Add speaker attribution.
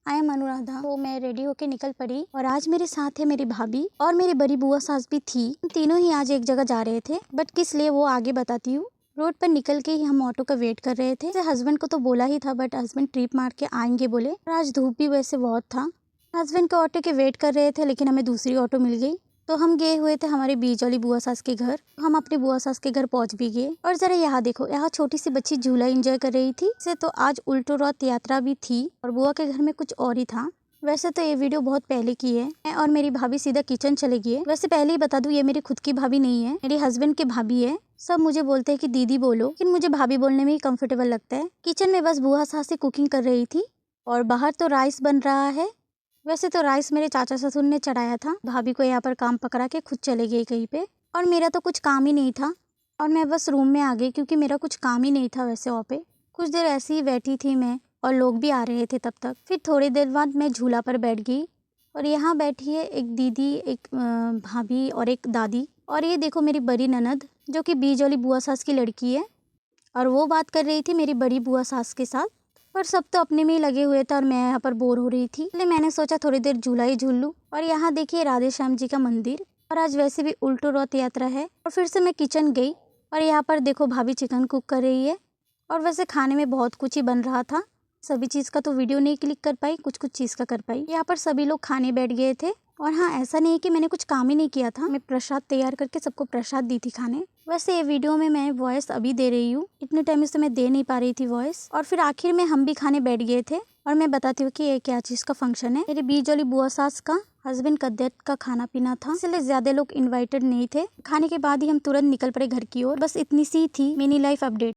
Speaker 1: I am Anuradha. तो मैं ready होके निकल पड़ी और आज मेरे साथ है मेरी भाभी और मेरी बड़ी बुआ सास भी थी। हम तीनों ही आज एक जगह जा रहे थे, बट किस लिए वो आगे बताती हूँ। रोड पर निकल के ही हम ऑटो का वेट कर रहे थे। हस्बैंड को तो बोला ही था, बट हस्बैंड ट्रिप मार के आएंगे बोले। और आज धूप भी वैसे बहुत था। हस्बैंड के ऑटो के वेट कर रहे थे, लेकिन हमें दूसरी ऑटो मिल गई। तो हम गए हुए थे हमारे बीच वाली बुआ सास के घर। हम अपने बुआ सास के घर पहुंच भी गए। और जरा यहाँ देखो, यहाँ छोटी सी बच्ची झूला एंजॉय कर रही थी। से तो आज उल्टो रथ यात्रा भी थी और बुआ के घर में कुछ और ही था। वैसे तो ये वीडियो बहुत पहले की है। मैं और मेरी भाभी सीधा किचन चले गए। वैसे पहले ही बता दूं, ये मेरी खुद की भाभी नहीं है, मेरी हस्बैंड की भाभी है। सब मुझे बोलते हैं कि दीदी बोलो, लेकिन मुझे भाभी बोलने में ही कंफर्टेबल लगता है। किचन में बस बुआ सास से कुकिंग कर रही थी और बाहर तो राइस बन रहा है। वैसे तो राइस मेरे चाचा ससुर ने चढ़ाया था। भाभी को यहाँ पर काम पकड़ा के खुद चले गई कहीं पे, और मेरा तो कुछ काम ही नहीं था और मैं बस रूम में आ गई क्योंकि मेरा कुछ काम ही नहीं था वैसे वहाँ पे। कुछ देर ऐसे ही बैठी थी मैं और लोग भी आ रहे थे तब तक। फिर थोड़ी देर बाद मैं झूला पर बैठ गई और यहाँ बैठी है एक दीदी, एक भाभी और एक दादी। और ये देखो मेरी बड़ी ननद, जो कि बीच वाली बुआ सास की लड़की है, और वो बात कर रही थी मेरी बड़ी बुआ सास के साथ। पर सब तो अपने में ही लगे हुए थे और मैं यहाँ पर बोर हो रही थी, इसलिए मैंने सोचा थोड़ी देर झूला ही झूल लूं। और यहाँ देखिए राधे श्याम जी का मंदिर, और आज वैसे भी उल्टो रथ यात्रा है। और फिर से मैं किचन गई और यहाँ पर देखो भाभी चिकन कुक कर रही है। और वैसे खाने में बहुत कुछ ही बन रहा था। सभी चीज़ का तो वीडियो नहीं क्लिक कर पाई, कुछ कुछ चीज़ का कर पाई। यहाँ पर सभी लोग खाने बैठ गए थे। और हाँ, ऐसा नहीं है कि मैंने कुछ काम ही नहीं किया था। मैं प्रसाद तैयार करके सबको प्रसाद दी थी खाने। वैसे ये वीडियो में मैं वॉइस अभी दे रही हूँ, इतने टाइम से मैं दे नहीं पा रही थी वॉइस। और फिर आखिर में हम भी खाने बैठ गए थे। और मैं बताती हूँ कि ये क्या चीज़ का फंक्शन है। मेरे बीच वाली बुआ सास का हस्बैंड का डेथ का खाना पीना था, इसलिए ज्यादा लोग इन्वाइटेड नहीं थे। खाने के बाद ही हम तुरंत निकल पड़े घर की ओर। बस इतनी सी थी मिनी लाइफ अपडेट।